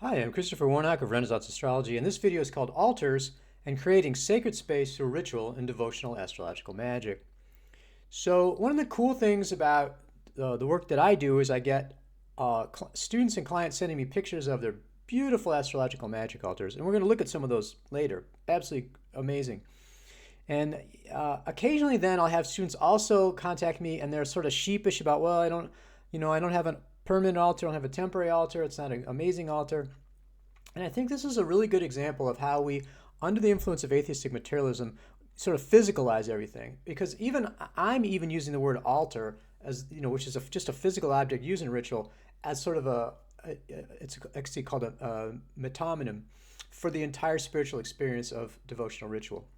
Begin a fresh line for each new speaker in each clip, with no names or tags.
Hi, I'm Christopher Warnock of Renaissance Astrology, and this video is called Altars and Creating Sacred Space Through Ritual and Devotional Astrological Magic. So, one of the cool things about the work that I do is I get students and clients sending me pictures of their beautiful astrological magic altars, and we're going to look at some of those later. Absolutely amazing. And occasionally, then I'll have students also contact me, and they're sort of sheepish about, well, I don't have a permanent altar, I don't have a temporary altar, it's not an amazing altar. And I think this is a really good example of how we, under the influence of atheistic materialism, sort of physicalize everything. Because I'm even using the word altar as which is just a physical object used in ritual, as sort of it's actually called a metonym for the entire spiritual experience of devotional ritual.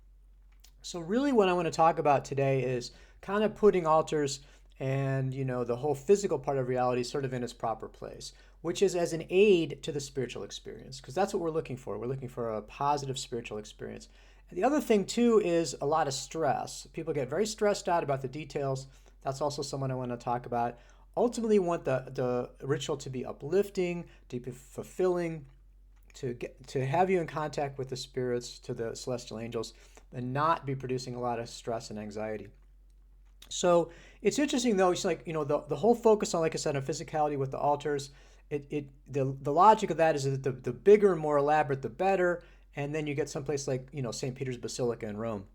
So really what I want to talk about today is kind of putting altars and the whole physical part of reality sort of in its proper place, which is as an aid to the spiritual experience, because that's what we're looking for. We're looking for a positive spiritual experience. And the other thing too is a lot of stress. People get very stressed out about the details. That's also someone I want to talk about. Ultimately want the ritual to be uplifting, to be fulfilling, to have you in contact with the spirits, to the celestial angels, and not be producing a lot of stress and anxiety. So it's interesting though. It's like the whole focus on, like I said, on physicality with the altars. The logic of that is that the bigger and more elaborate the better, and then you get someplace like St. Peter's Basilica in Rome.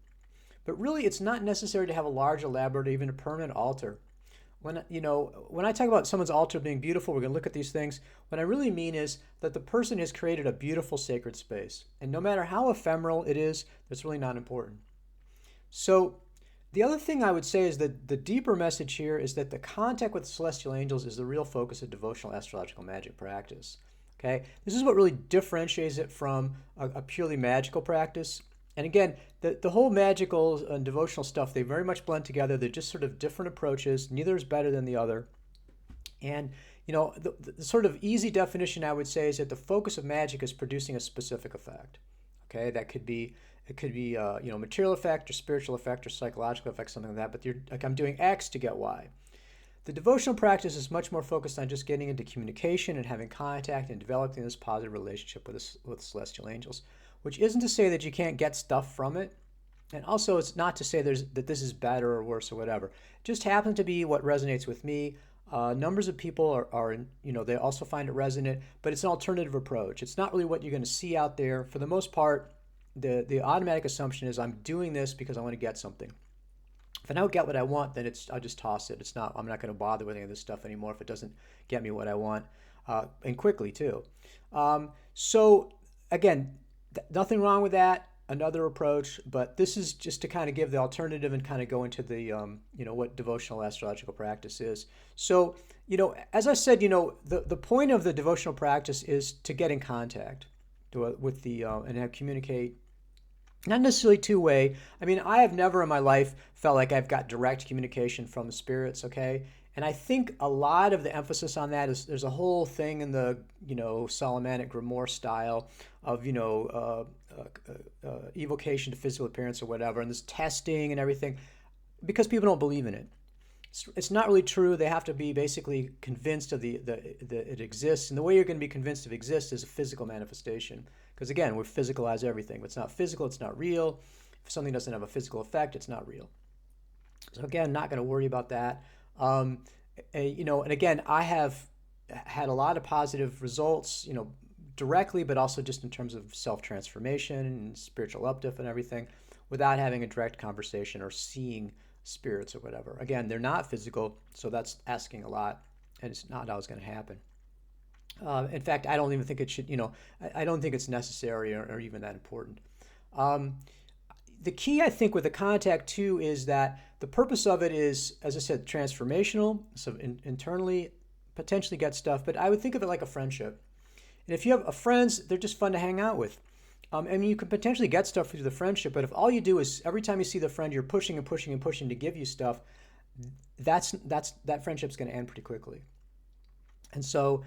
But really, it's not necessary to have a large, elaborate, or even a permanent altar. When I talk about someone's altar being beautiful, we're going to look at these things. What I really mean is that the person has created a beautiful sacred space, and no matter how ephemeral it is, that's really not important. So the other thing I would say is that the deeper message here is that the contact with the celestial angels is the real focus of devotional astrological magic practice. Okay, this is what really differentiates it from a purely magical practice. And again, the whole magical and devotional stuff, they very much blend together. They're just sort of different approaches. Neither is better than the other. And the sort of easy definition I would say is that the focus of magic is producing a specific effect. Okay, it could be material effect or spiritual effect or psychological effect, something like that. But you're like, I'm doing X to get Y. The devotional practice is much more focused on just getting into communication and having contact and developing this positive relationship with celestial angels, which isn't to say that you can't get stuff from it. And also, it's not to say that this is better or worse or whatever. It just happens to be what resonates with me. Numbers of people they also find it resonant, but it's an alternative approach. It's not really what you're going to see out there. For the most part, the automatic assumption is I'm doing this because I want to get something. If I don't get what I want, then I'll just toss it. I'm not going to bother with any of this stuff anymore if it doesn't get me what I want, and quickly too. So again, nothing wrong with that. Another approach, but this is just to kind of give the alternative and kind of go into the what devotional astrological practice is. So as I said, the point of the devotional practice is to get in contact with the and communicate. Not necessarily two-way. I mean, I have never in my life felt like I've got direct communication from the spirits, okay? And I think a lot of the emphasis on that is there's a whole thing in the, Solomonic Grimoire style of, evocation to physical appearance or whatever, and this testing and everything, because people don't believe in it. It's not really true. They have to be basically convinced of it exists. And the way you're going to be convinced it exists is a physical manifestation. Because again, we physicalize everything. If it's not physical, it's not real. If something doesn't have a physical effect, it's not real. So again, not going to worry about that. And again, I have had a lot of positive results, directly, but also just in terms of self-transformation and spiritual uplift and everything, without having a direct conversation or seeing spirits or whatever. Again, they're not physical, so that's asking a lot, and it's not always going to happen. In fact, I don't even think it should, I don't think it's necessary or even that important. The key, I think, with the contact too is that the purpose of it is, as I said, transformational, so internally, potentially get stuff, but I would think of it like a friendship. And if you have friends, they're just fun to hang out with. I mean, you can potentially get stuff through the friendship, but if all you do is every time you see the friend, you're pushing and pushing and pushing to give you stuff, that friendship's going to end pretty quickly. And so,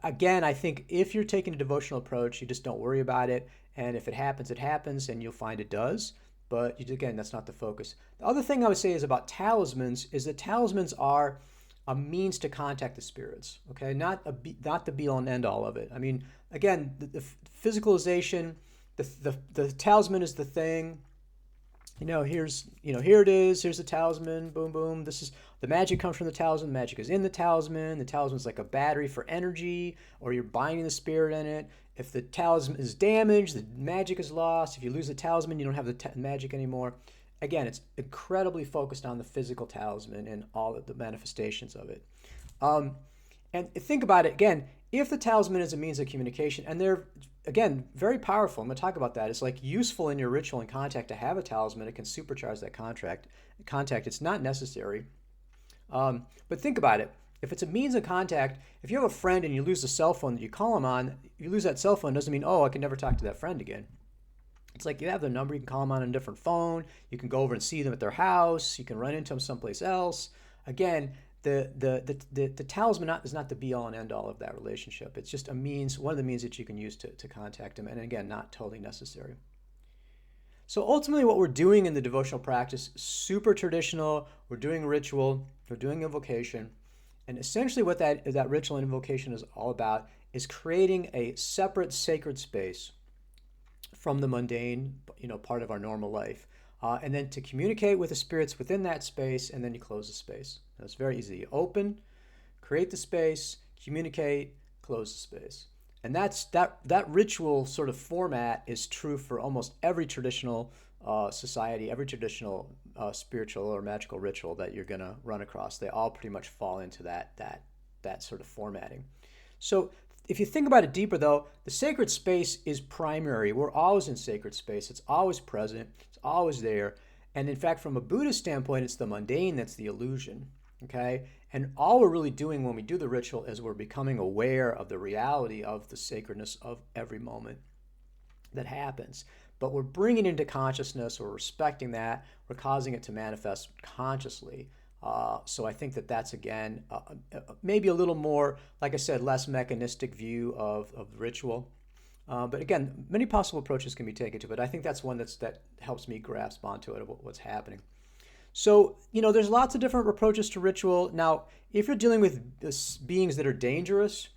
again, I think if you're taking a devotional approach, you just don't worry about it. And if it happens, and you'll find it does. But again, that's not the focus. The other thing I would say is about talismans is that talismans are a means to contact the spirits, okay? Not the be all and end all of it. I mean, again, the physicalization, the talisman is the thing. Here it is. Here's the talisman. Boom, boom. This is the magic comes from the talisman. The magic is in the talisman. The talisman's like a battery for energy, or you're binding the spirit in it. If the talisman is damaged, the magic is lost. If you lose the talisman, you don't have the magic anymore. Again, it's incredibly focused on the physical talisman and all of the manifestations of it. And think about it again. If the talisman is a means of communication, and they're again very powerful, I'm going to talk about that. It's like useful in your ritual and contact to have a talisman. It can supercharge that contact. It's not necessary, but think about it. If it's a means of contact, if you have a friend and you lose the cell phone that you call them on, you lose that cell phone doesn't mean, oh, I can never talk to that friend again. It's like you have their number, you can call them on a different phone, you can go over and see them at their house, you can run into them someplace else. Again, the talisman is not the be all and end all of that relationship. It's just a means, one of the means that you can use to contact them, and again, not totally necessary. So ultimately what we're doing in the devotional practice, super traditional, we're doing ritual, we're doing invocation, and essentially what that ritual and invocation is all about is creating a separate sacred space from the mundane, part of our normal life. And then to communicate with the spirits within that space, and then you close the space. Now, it's very easy. You open, create the space, communicate, close the space. And that ritual sort of format is true for almost every traditional society, every traditional spiritual or magical ritual that you're going to run across. They all pretty much fall into that sort of formatting. So if you think about it deeper, though, the sacred space is primary. We're always in sacred space. It's always present. It's always there. And in fact, from a Buddhist standpoint, it's the mundane that's the illusion. Okay? And all we're really doing when we do the ritual is we're becoming aware of the reality of the sacredness of every moment that happens. But we're bringing it into consciousness, we're respecting that, we're causing it to manifest consciously. So I think that's, again, maybe a little more, like I said, less mechanistic view of the ritual. But again, many possible approaches can be taken to it. I think that's one that helps me grasp onto it, what's happening. So, there's lots of different approaches to ritual. Now, if you're dealing with beings that are dangerous,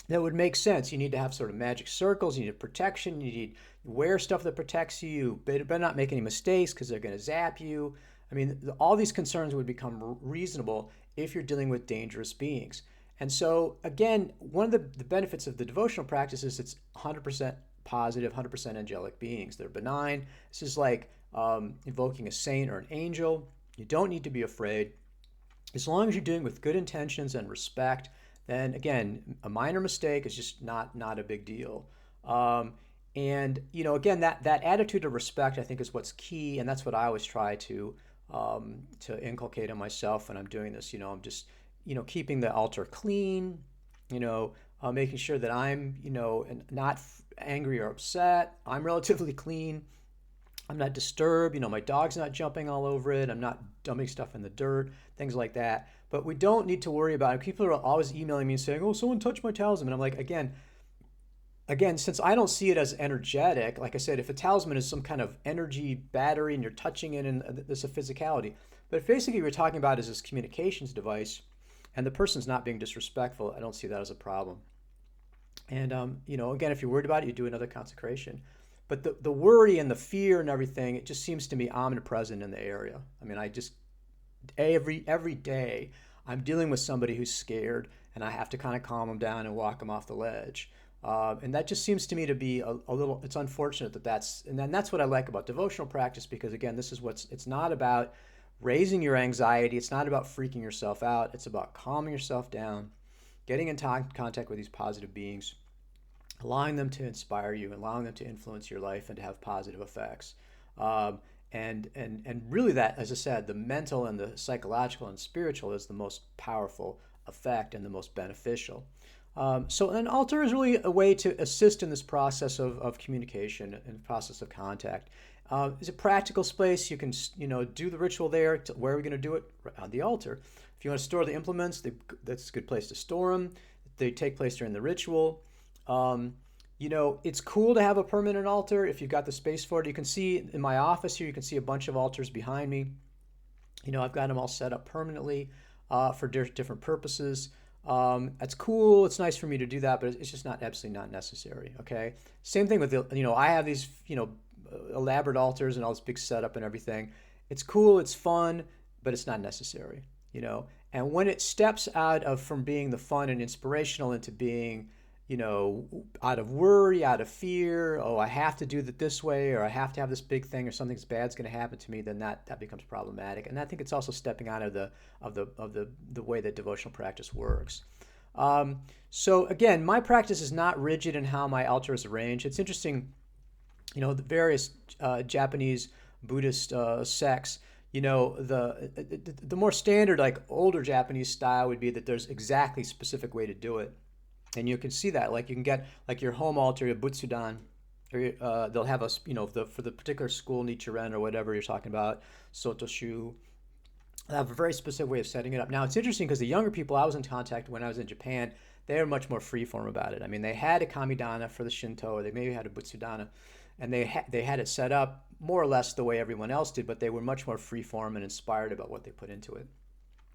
that would make sense. You need to have sort of magic circles, you need protection, you need wear stuff that protects you. You better not make any mistakes because they're going to zap you. I mean, all these concerns would become reasonable if you're dealing with dangerous beings. And so, again, one of the benefits of the devotional practice is it's 100% positive, 100% angelic beings. They're benign. This is like invoking a saint or an angel. You don't need to be afraid. As long as you're doing it with good intentions and respect, then, again, a minor mistake is just not a big deal. And, again, that attitude of respect, I think, is what's key, and that's what I always try to inculcate in myself when I'm doing this. I'm just, keeping the altar clean, making sure that I'm, not angry or upset. I'm relatively clean. I'm not disturbed. My dog's not jumping all over it. I'm not dumping stuff in the dirt, things like that. But we don't need to worry about it. People are always emailing me and saying, oh, someone touched my talisman. And I'm like, again, since I don't see it as energetic, like I said, if a talisman is some kind of energy battery and you're touching it and there's a physicality, but if basically we're talking about is this communications device and the person's not being disrespectful, I don't see that as a problem. And, again, if you're worried about it, you do another consecration. But the worry and the fear and everything, it just seems to me omnipresent in the area. I mean, every day I'm dealing with somebody who's scared and I have to kind of calm them down and walk them off the ledge. And that just seems to me to be a little, it's unfortunate and then that's what I like about devotional practice, because again, it's not about raising your anxiety. It's not about freaking yourself out. It's about calming yourself down, getting in contact with these positive beings, allowing them to inspire you, allowing them to influence your life and to have positive effects. And really that, as I said, the mental and the psychological and spiritual is the most powerful effect and the most beneficial. So an altar is really a way to assist in this process of communication and process of contact. It's a practical space. You can, do the ritual there. Where are we going to do it? Right on the altar. If you want to store the implements, that's a good place to store them. They take place during the ritual. It's cool to have a permanent altar if you've got the space for it. You can see in my office here, you can see a bunch of altars behind me. I've got them all set up permanently. for different purposes. That's cool. It's nice for me to do that, but it's just not absolutely not necessary. Okay. Same thing with I have these elaborate altars and all this big setup and everything. It's cool. It's fun, but it's not necessary. And when it steps out of from being the fun and inspirational into being out of worry, out of fear, oh, I have to do it this way, or I have to have this big thing, or something's bad's going to happen to me, then that becomes problematic. And I think it's also stepping out of the way that devotional practice works. So again, my practice is not rigid in how my altar is arranged. It's interesting, the various Japanese Buddhist sects. The more standard, like older Japanese style, would be that there's exactly specific way to do it. And you can see that, like you can get like your home altar, your butsudan, or they'll have for the particular school, Nichiren or whatever you're talking about, Sotoshu. They have a very specific way of setting it up. Now it's interesting because the younger people I was in contact when I was in Japan, they were much more freeform about it. I mean, they had a kamidana for the Shinto, or they maybe had a butsudana, and they had it set up more or less the way everyone else did, but they were much more freeform and inspired about what they put into it.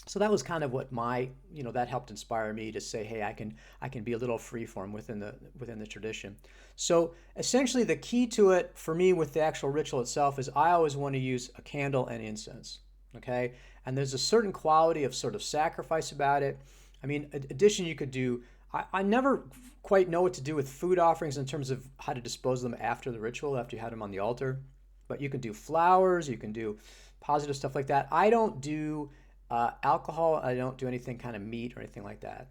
So that was kind of what that helped inspire me to say, hey, I can be a little freeform within the tradition. So essentially the key to it for me with the actual ritual itself is I always want to use a candle and incense, okay? And there's a certain quality of sort of sacrifice about it. I mean, addition you could do, I never quite know what to do with food offerings in terms of how to dispose of them after the ritual, after you had them on the altar. But you can do flowers, you can do positive stuff like that. I don't do alcohol. I don't do anything kind of meat or anything like that.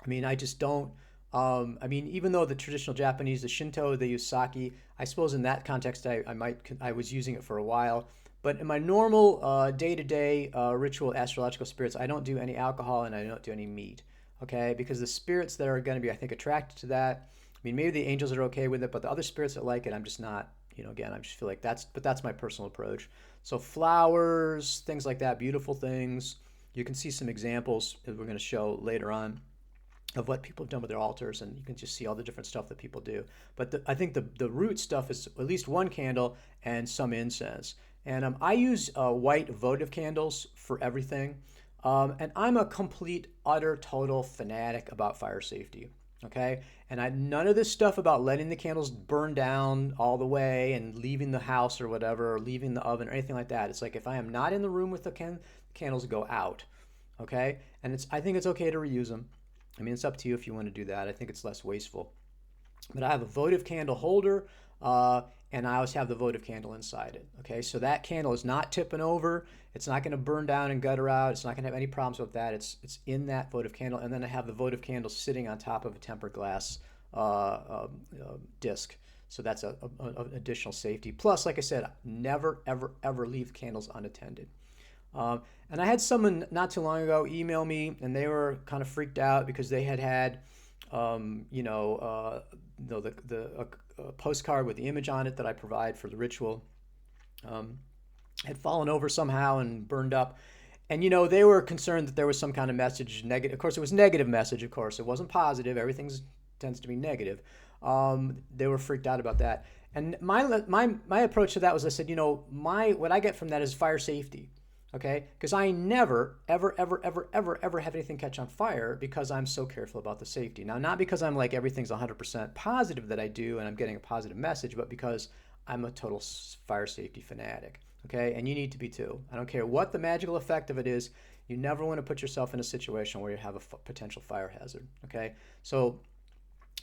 I mean, I just don't. Even though the traditional Japanese, the Shinto, they use sake. I suppose in that context, I was using it for a while. But in my normal day-to-day ritual astrological spirits, I don't do any alcohol and I don't do any meat. Okay, because the spirits that are going to be, I think, attracted to that. I mean, maybe the angels are okay with it, but the other spirits that like it, I'm just not. Again, I just feel like that's my personal approach. So flowers, things like that, beautiful things. You can see some examples that we're going to show later on of what people have done with their altars, and you can just see all the different stuff that people do. But I think the root stuff is at least one candle and some incense. And I use white votive candles for everything. And I'm a complete, utter, total fanatic about fire safety. Okay, and none of this stuff about letting the candles burn down all the way and leaving the house or whatever, or leaving the oven or anything like that. It's like if I am not in the room with the candles, go out. Okay, and I think it's okay to reuse them. I mean, it's up to you if you want to do that. I think it's less wasteful. But I have a votive candle holder, and I always have the votive candle inside it. Okay, so that candle is not tipping over. It's not going to burn down and gutter out. It's not going to have any problems with that. It's in that votive candle, and then I have the votive candle sitting on top of a tempered glass disc. So that's an additional safety. Plus, like I said, never, ever, ever leave candles unattended. And I had someone not too long ago email me, and they were kind of freaked out because they had a postcard with the image on it that I provide for the ritual had fallen over somehow and burned up. And, they were concerned that there was some kind of message, negative. Of course, it was negative message, of course. It wasn't positive. Everything tends to be negative. They were freaked out about that. And my approach to that was I said, what I get from that is fire safety. Okay, because I never, ever, ever, ever, ever, ever have anything catch on fire because I'm so careful about the safety. Now, not because I'm like everything's 100% positive that I do and I'm getting a positive message, but because I'm a total fire safety fanatic. Okay, and you need to be too. I don't care what the magical effect of it is. You never want to put yourself in a situation where you have a potential fire hazard. Okay, so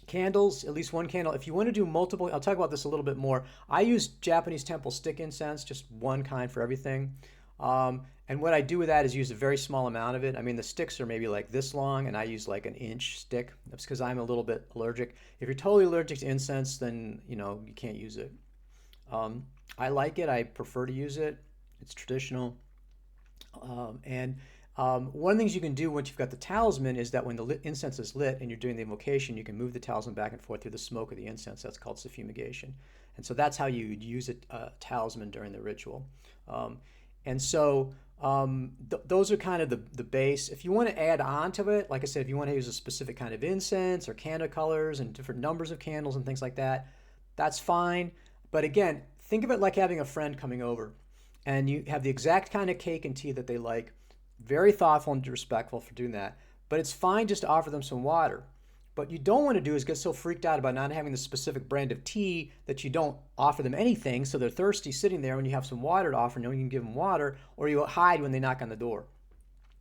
candles, at least one candle. If you want to do multiple, I'll talk about this a little bit more. I use Japanese temple stick incense, just one kind for everything. And what I do with that is use a very small amount of it. I mean, the sticks are maybe like this long, and I use like an inch stick. That's because I'm a little bit allergic. If you're totally allergic to incense, then, you can't use it. I like it. I prefer to use it. It's traditional. One of the things you can do once you've got the talisman is that when the incense is lit and you're doing the invocation, you can move the talisman back and forth through the smoke of the incense. That's called suffumigation. And so that's how you would use a talisman during the ritual. Those are kind of the base. If you want to add on to it, like I said, if you want to use a specific kind of incense or candle colors and different numbers of candles and things like that, that's fine. But again, think of it like having a friend coming over and you have the exact kind of cake and tea that they like. Very thoughtful and respectful for doing that. But it's fine just to offer them some water. What you don't want to do is get so freaked out about not having the specific brand of tea that you don't offer them anything, so they're thirsty sitting there when you have some water to offer, knowing you can give them water, or you hide when they knock on the door.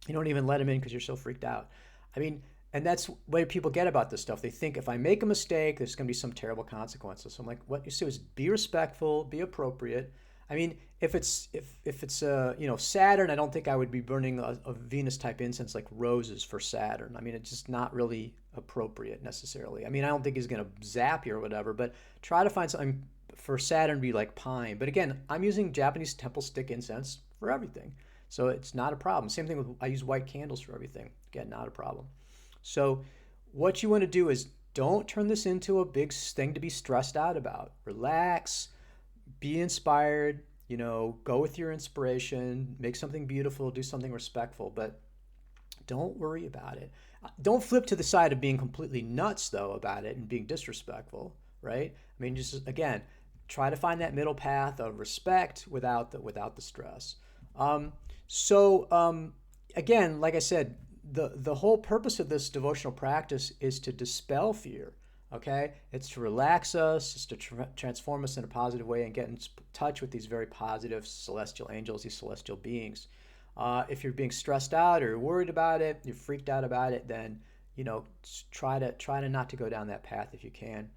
You don't even let them in because you're so freaked out. I mean, and that's what people get about this stuff. They think if I make a mistake, there's going to be some terrible consequences. So I'm like, what you do is be respectful, be appropriate. I mean, if it's Saturn, I don't think I would be burning a Venus type incense like roses for Saturn. I mean, it's just not really appropriate necessarily. I mean, I don't think he's going to zap you or whatever, but try to find something for Saturn to be like pine. But again, I'm using Japanese temple stick incense for everything. So it's not a problem. Same thing with, I use white candles for everything. Again, not a problem. So what you want to do is don't turn this into a big thing to be stressed out about. Relax, be inspired, go with your inspiration, make something beautiful, do something respectful, but don't worry about it. Don't flip to the side of being completely nuts though about it and being disrespectful, right? I mean, just again, try to find that middle path of respect without the stress. Again, like I said, the whole purpose of this devotional practice is to dispel fear. Okay, it's to relax us, it's to transform us in a positive way and get in touch with these very positive celestial angels, these celestial beings. If you're being stressed out or you're worried about it, you're freaked out about it, then try to not to go down that path if you can.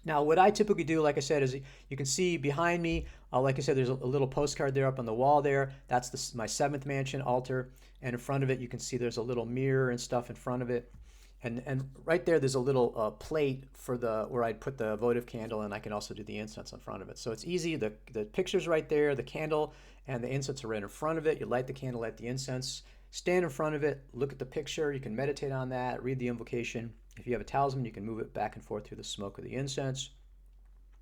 Now, what I typically do, like I said, is you can see behind me, like I said, there's a little postcard there up on the wall there. That's my 7th mansion altar. And in front of it, you can see there's a little mirror and stuff in front of it. And right there's a little plate for where I'd put the votive candle, and I can also do the incense in front of it. So it's easy. The picture's right there, the candle and the incense are right in front of it. You light the candle, light the incense, stand in front of it, look at the picture. You can meditate on that, read the invocation. If you have a talisman, you can move it back and forth through the smoke of the incense.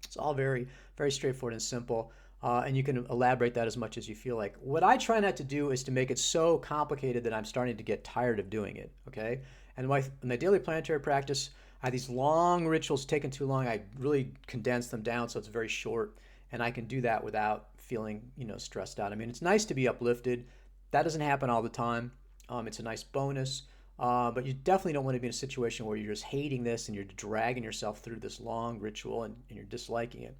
It's all very, very straightforward and simple. And you can elaborate that as much as you feel like. What I try not to do is to make it so complicated that I'm starting to get tired of doing it, okay? And in my daily planetary practice, I have these long rituals taking too long. I really condense them down so it's very short, and I can do that without feeling, stressed out. I mean, it's nice to be uplifted. That doesn't happen all the time. It's a nice bonus, but you definitely don't want to be in a situation where you're just hating this and you're dragging yourself through this long ritual and you're disliking it.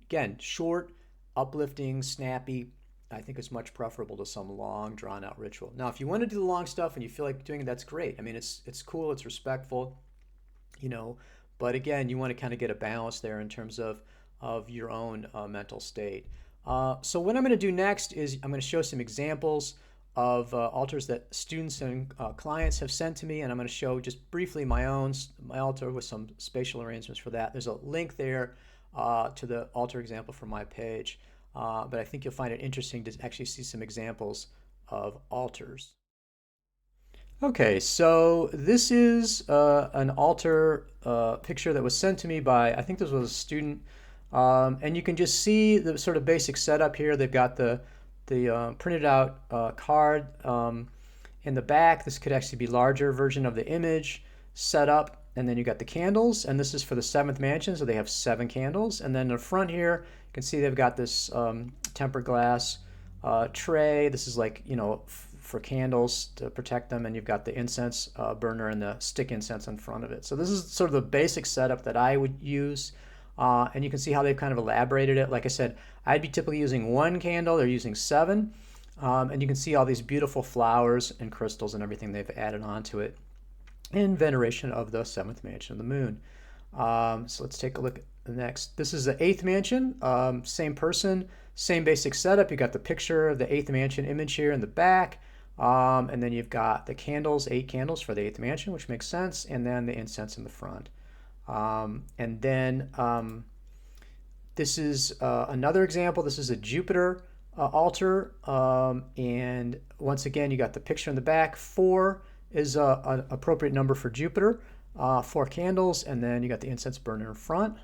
Again, short, uplifting, snappy, I think is much preferable to some long, drawn-out ritual. Now, if you want to do the long stuff and you feel like doing it, that's great. I mean, it's cool, it's respectful, but again, you want to kind of get a balance there in terms of your own mental state. So what I'm going to do next is I'm going to show some examples of altars that students and clients have sent to me, and I'm going to show just briefly my altar with some spatial arrangements for that. There's a link there to the altar example from my page. But I think you'll find it interesting to actually see some examples of altars. Okay, so this is an altar picture that was sent to me by, I think this was a student, and you can just see the sort of basic setup here. They've got the printed out card in the back. This could actually be larger version of the image set up. And then you got the candles, and this is for the 7th mansion, so they have 7 candles. And then in the front here, you can see they've got this tempered glass tray. This is like, for candles to protect them, and you've got the incense burner and the stick incense in front of it. So this is sort of the basic setup that I would use. And you can see how they've kind of elaborated it. Like I said, I'd be typically using 1 candle. They're using 7. And you can see all these beautiful flowers and crystals and everything they've added onto it in veneration of the 7th mansion of the moon. So let's take a look at the next. This is the 8th mansion, same person, same basic setup. You got the picture of the 8th mansion image here in the back, and then you've got the candles, 8 candles for the 8th mansion, which makes sense, and then the incense in the front. And then this is another example. This is a Jupiter altar, and once again, you got the picture in the back. 4 is an appropriate number for Jupiter. 4 candles, and then you got the incense burner in front.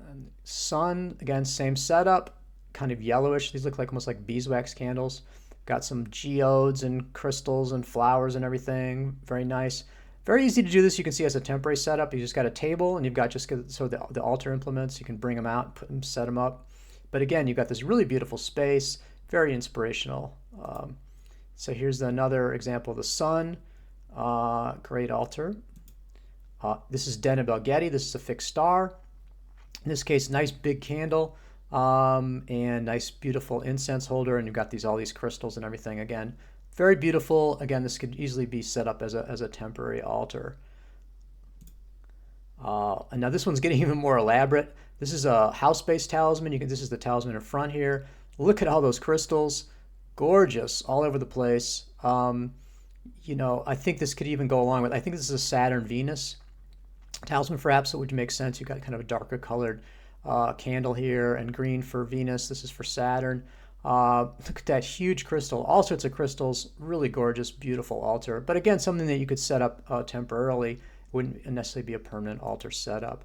And sun, again, same setup, kind of yellowish. These look like almost like beeswax candles. Got some geodes and crystals and flowers and everything. Very nice. Very easy to do this. You can see as a temporary setup. You just got a table, and you've got just the altar implements. You can bring them out, put them, set them up. But again, you've got this really beautiful space. Very inspirational. So here's another example of the sun. Great altar. This is Den of Belgeti. This is a fixed star. In this case, nice big candle and nice beautiful incense holder. And you've got all these crystals and everything. Again, very beautiful. Again, this could easily be set up as a temporary altar. And now this one's getting even more elaborate. This is a house-based talisman. This is the talisman in front here. Look at all those crystals. Gorgeous all over the place. I think this could even go along with, I think this is a Saturn-Venus talisman, perhaps. It would make sense. You've got kind of a darker colored candle here, and green for Venus. This is for Saturn. Look at that huge crystal. All sorts of crystals. Really gorgeous, beautiful altar. But again, something that you could set up temporarily. It wouldn't necessarily be a permanent altar setup.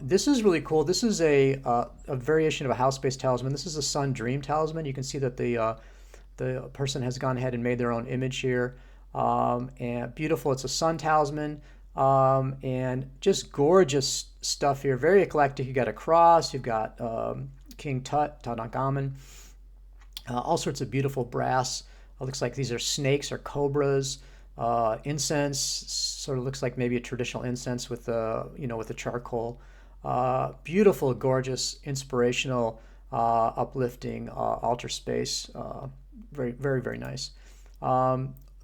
This is really cool. This is a variation of a house-based talisman. This is a Sun Dream talisman. You can see that the person has gone ahead and made their own image here. And beautiful. It's a sun talisman. And just gorgeous stuff here. Very eclectic. You got a cross. You've got King Tut, Tutankhamun. All sorts of beautiful brass. It looks like these are snakes or cobras. Incense sort of looks like maybe a traditional incense with with the charcoal. Beautiful, gorgeous, inspirational, uplifting altar space. Very, very, very nice.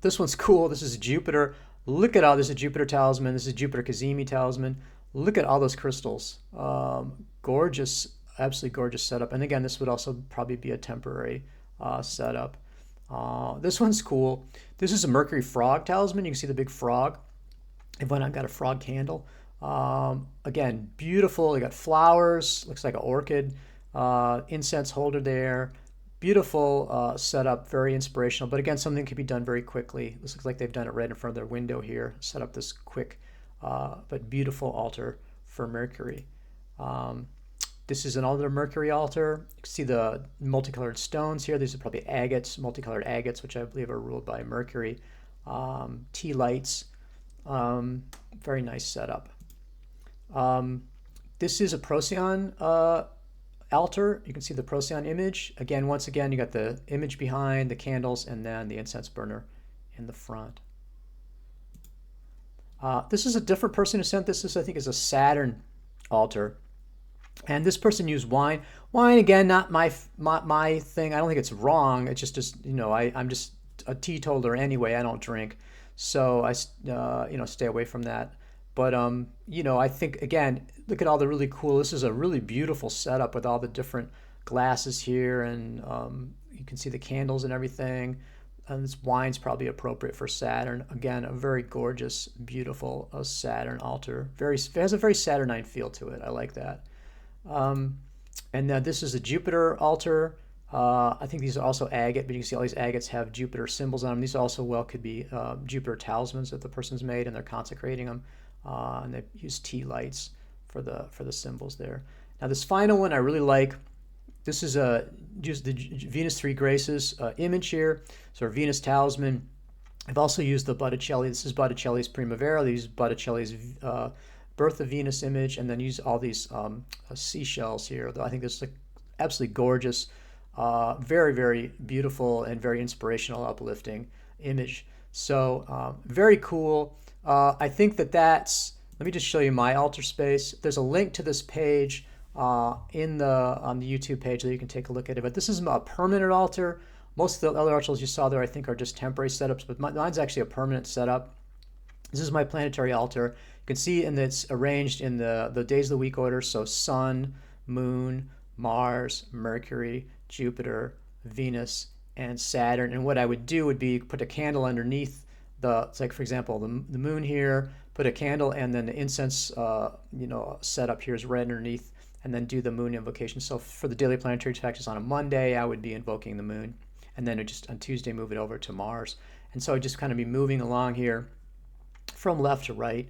This one's cool. This is Jupiter. Look at all this is a Jupiter talisman. This is Jupiter Kazemi talisman. Look at all those crystals. Gorgeous, absolutely gorgeous setup. And again, this would also probably be a temporary setup. This one's cool. This is a Mercury frog talisman. You can see the big frog. I've got a frog candle. Again, beautiful. You got flowers. Looks like an orchid. Incense holder there. Beautiful setup. Very inspirational. But again, something can be done very quickly. This looks like they've done it right in front of their window here. Set up this quick but beautiful altar for Mercury. This is another Mercury altar. You can see the multicolored stones here. These are probably agates, multicolored agates, which I believe are ruled by Mercury. Tea lights. Very nice setup. This is a Procyon altar. You can see the Procyon image. Again, once again, you got the image behind, the candles, and then the incense burner in the front. This is a different person who sent this. This, I think, is a Saturn altar. And this person used wine. Wine, again, not my thing. I don't think it's wrong. It's just I'm just a teetotaler anyway. I don't drink. So I, stay away from that. But, I think, again, look at all the really cool, this is a really beautiful setup with all the different glasses here. And you can see the candles and everything. And this wine's probably appropriate for Saturn. Again, a very gorgeous, beautiful Saturn altar. It has a very Saturnine feel to it. I like that. And then this is a Jupiter altar. I think these are also agate, but you can see all these agates have Jupiter symbols on them. These also could be Jupiter talismans that the person's made, and they're consecrating them. And they use tea lights for the symbols there. Now this final one I really like. This is just the Venus Three Graces image here. So a Venus talisman. I've also used the Botticelli. This is Botticelli's Primavera. They use Botticelli's Birth of Venus image, and then use all these seashells here. I think this is absolutely gorgeous, very, very beautiful, and very inspirational, uplifting image. So very cool. I think that's. Let me just show you my altar space. There's a link to this page on the YouTube page that you can take a look at it. But this is a permanent altar. Most of the other altars you saw there, I think, are just temporary setups, but mine's actually a permanent setup. This is my planetary altar. You can see, and it's arranged in the days of the week order. So Sun, Moon, Mars, Mercury, Jupiter, Venus, and Saturn. And what I would do would be put a candle underneath it's like, for example, the moon here, put a candle, and then the incense, setup here is right underneath, and then do the moon invocation. So for the daily planetary practice on a Monday, I would be invoking the moon, and then just on Tuesday move it over to Mars. And so I'd just kind of be moving along here from left to right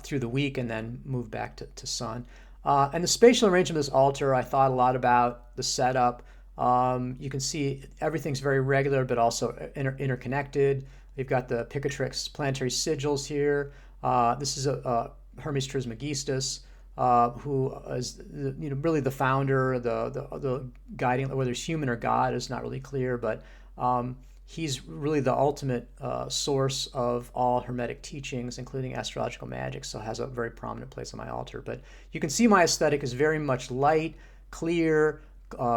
through the week, and then move back to Sun. And the spatial arrangement of this altar, I thought a lot about the setup. You can see everything's very regular, but also interconnected. We've got the Picatrix planetary sigils here. This is a Hermes Trismegistus, who is really the founder, the guiding, whether it's human or God is not really clear, but he's really the ultimate source of all Hermetic teachings, including astrological magic, so has a very prominent place on my altar. But you can see my aesthetic is very much light, clear,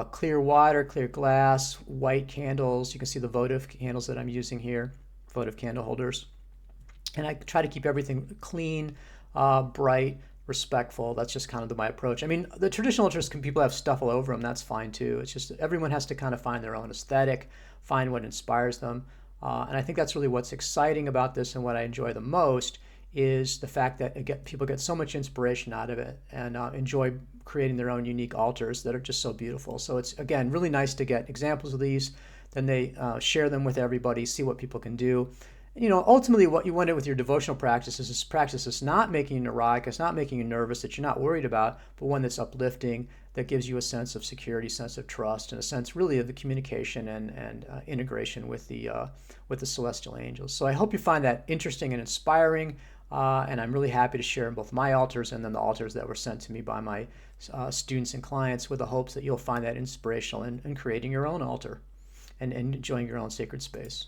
clear water, clear glass, white candles. You can see the votive candles that I'm using here, votive candle holders. And I try to keep everything clean, bright, respectful. That's just kind of my approach. I mean, the traditional altars, can people have stuff all over them? That's fine too. It's just everyone has to kind of find their own aesthetic, find what inspires them. And I think that's really what's exciting about this, and what I enjoy the most is the fact that people get so much inspiration out of it, and enjoy creating their own unique altars that are just so beautiful. So it's, again, really nice to get examples of these. Then they share them with everybody, see what people can do. Ultimately what you want it with your devotional practices is practice that's not making you neurotic, it's not making you nervous, that you're not worried about, but one that's uplifting, that gives you a sense of security, sense of trust, and a sense really of the communication and integration with the celestial angels. So I hope you find that interesting and inspiring, and I'm really happy to share both my altars and then the altars that were sent to me by my students and clients, with the hopes that you'll find that inspirational in creating your own altar and enjoying your own sacred space.